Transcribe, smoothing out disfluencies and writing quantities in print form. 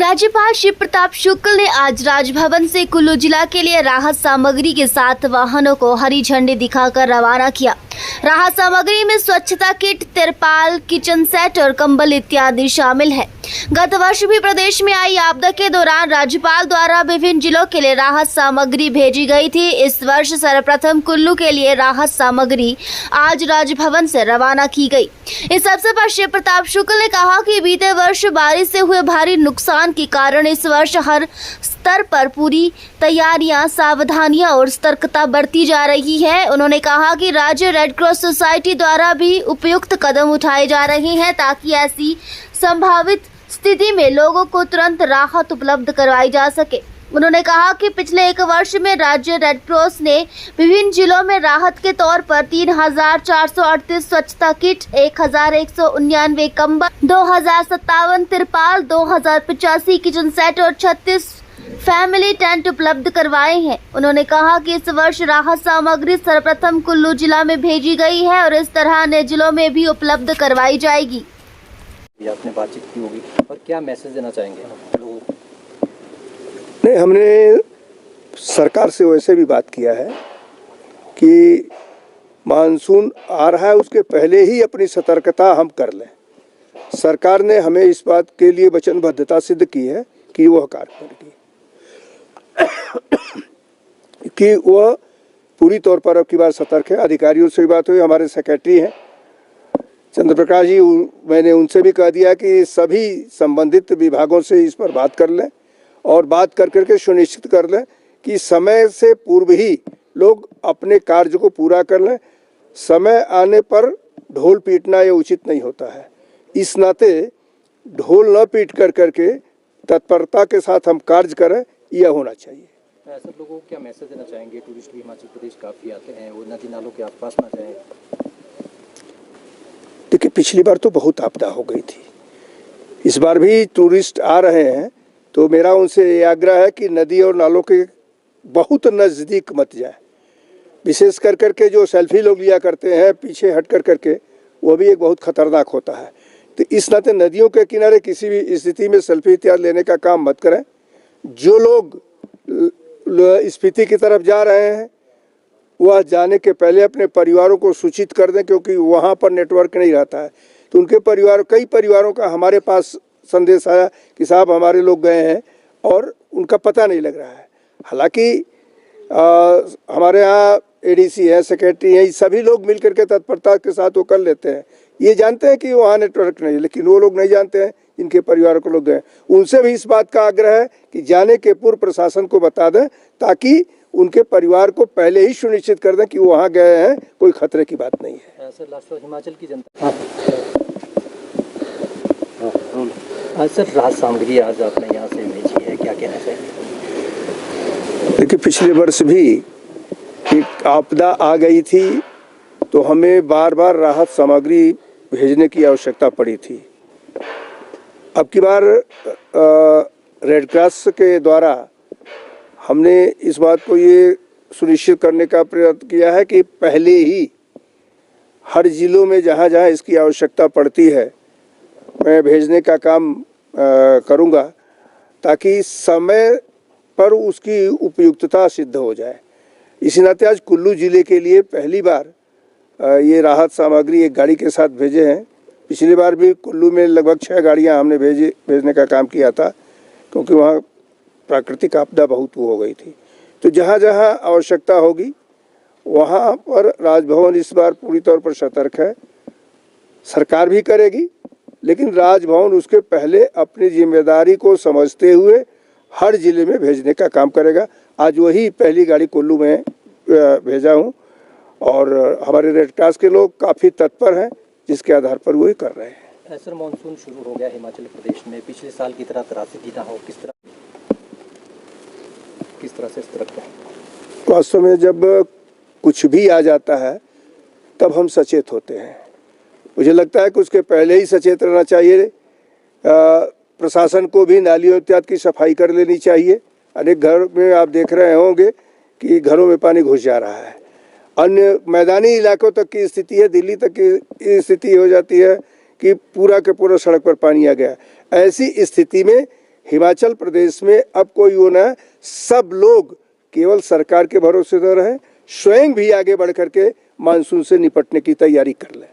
राज्यपाल शिव प्रताप शुक्ल ने आज राजभवन से कुल्लू जिला के लिए राहत सामग्री के साथ वाहनों को हरी झंडी दिखाकर रवाना किया। राहत सामग्री में स्वच्छता किट, तिरपाल, किचन सेट और कंबल इत्यादि शामिल है। गत वर्ष भी प्रदेश में आई आपदा के दौरान राज्यपाल द्वारा विभिन्न जिलों के लिए राहत सामग्री भेजी गई थी। इस वर्ष सर्वप्रथम कुल्लू के लिए राहत सामग्री आज राजभवन से रवाना की गई। इस अवसर पर शिव प्रताप शुक्ल ने कहा कि बीते वर्ष बारिश से हुए भारी नुकसान के कारण इस वर्ष हर स्तर पर पूरी तैयारियां, सावधानियां और सतर्कता बरती जा रही है। उन्होंने कहा कि राज्य रेड क्रॉस सोसाइटी द्वारा भी उपयुक्त कदम उठाए जा रहे हैं ताकि ऐसी संभावित स्थिति में लोगों को तुरंत राहत उपलब्ध करवाई जा सके। उन्होंने कहा कि पिछले एक वर्ष में राज्य रेड क्रॉस ने विभिन्न जिलों में राहत के तौर पर 3,438 स्वच्छता किट, 1,199 कंबल, 2,057 तिरपाल, 2,085 किचन सेट और 36 फैमिली टेंट उपलब्ध करवाए हैं। उन्होंने कहा कि इस वर्ष राहत सामग्री सर्वप्रथम कुल्लू जिला में भेजी गई है और इस तरह अन्य जिलों में भी उपलब्ध करवाई जाएगी। आपने बातचीत की होगी और क्या मैसेज देना चाहेंगे लोगों को? नहीं, हमने सरकार से वैसे भी बात किया है कि मानसून आ रहा है, उसके पहले ही अपनी सतर्कता हम कर लें। सरकार ने हमें इस बात के लिए वचनबद्धता सिद्ध की है कि वह कार्य करेगी कि वह पूरी तौर पर अब की बार सतर्क है। अधिकारियों से भी बात हुई, हमारे सेक्रेटरी हैं चंद्र प्रकाश जी, मैंने उनसे भी कह दिया कि सभी संबंधित विभागों से इस पर बात कर लें और बात कर करके सुनिश्चित कर लें कि समय से पूर्व ही लोग अपने कार्य को पूरा कर लें। समय आने पर ढोल पीटना ये उचित नहीं होता है। इस नाते ढोल न पीट कर करके तत्परता के साथ हम कार्य करें, यह होना चाहिए। ऐसे लोगों को क्या मैसेज देना चाहेंगे? टूरिस्ट भी हिमाचल प्रदेश काफ़ी आते हैं, वो नदी नालों के आसपास ना जाएं। देखिए, पिछली बार तो बहुत आपदा हो गई थी, इस बार भी टूरिस्ट आ रहे हैं, तो मेरा उनसे ये आग्रह है कि नदी और नालों के बहुत नज़दीक मत जाए। विशेष कर करके जो सेल्फी लोग लिया करते हैं पीछे हट कर करके, वो भी एक बहुत खतरनाक होता है। तो इस नाते नदियों के किनारे किसी भी स्थिति में सेल्फी इत्यादि लेने का काम मत करें। जो लोग स्पीति की तरफ जा रहे हैं वह जाने के पहले अपने परिवारों को सूचित कर दें, क्योंकि वहाँ पर नेटवर्क नहीं रहता है। तो उनके कई परिवारों का हमारे पास संदेश आया कि साहब हमारे लोग गए हैं और उनका पता नहीं लग रहा है। हालांकि हमारे यहाँ एडीसी है, सेक्रेटरी है, सभी लोग मिल करके तत्परता के साथ वो कर लेते हैं। ये जानते हैं कि वहाँ नेटवर्क नहीं है, लेकिन वो लोग नहीं जानते हैं जिनके परिवार को लोग गए। उनसे भी इस बात का आग्रह है कि जाने के पूर्व प्रशासन को बता दें ताकि उनके परिवार को पहले ही सुनिश्चित कर दें कि वो वहाँ गए हैं, कोई खतरे की बात नहीं है। सर, लास्ट हिमाचल की जनता सर राहत सामग्री आज आपने यहाँ से भेजी है, क्या कहना चाहिए? देखिए, पिछले वर्ष भी एक आपदा आ गई थी तो हमें बार बार राहत सामग्री भेजने की आवश्यकता पड़ी थी। अब की बार रेड क्रॉस के द्वारा हमने इस बात को ये सुनिश्चित करने का प्रयत्न किया है कि पहले ही हर जिलों में जहाँ जहाँ इसकी आवश्यकता पड़ती है मैं भेजने का काम करूँगा ताकि समय पर उसकी उपयुक्तता सिद्ध हो जाए। इसी नाते आज कुल्लू ज़िले के लिए पहली बार ये राहत सामग्री एक गाड़ी के साथ भेजे हैं। पिछली बार भी कुल्लू में लगभग 6 गाड़ियाँ हमने भेजने का काम किया था, क्योंकि वहाँ प्राकृतिक आपदा बहुत हो गई थी। तो जहाँ जहाँ आवश्यकता होगी वहाँ पर राजभवन इस बार पूरी तौर पर सतर्क है। सरकार भी करेगी, लेकिन राजभवन उसके पहले अपनी जिम्मेदारी को समझते हुए हर जिले में भेजने का काम करेगा। आज वही पहली गाड़ी कुल्लू में भेजा हूँ और हमारे रेड क्रॉस के लोग काफ़ी तत्पर हैं, जिसके आधार पर वही कर रहे हैं। सर, मानसून शुरू हो गया हिमाचल प्रदेश में, पिछले साल की तरह त्रासदी ना हो, किस तरह से सतर्क है? वास्तव में जब कुछ भी आ जाता है तब हम सचेत होते हैं। मुझे लगता है कि उसके पहले ही सचेत रहना चाहिए। प्रशासन को भी नालियों इत्यादि की सफाई कर लेनी चाहिए। अनेक घर में आप देख रहे होंगे कि घरों में पानी घुस जा रहा है। अन्य मैदानी इलाकों तक की स्थिति है, दिल्ली तक की स्थिति हो जाती है कि पूरा के पूरा सड़क पर पानी आ गया। ऐसी स्थिति में हिमाचल प्रदेश में अब कोई वो ना, सब लोग केवल सरकार के भरोसे न रहें, स्वयं भी आगे बढ़ करके मानसून से निपटने की तैयारी कर लें।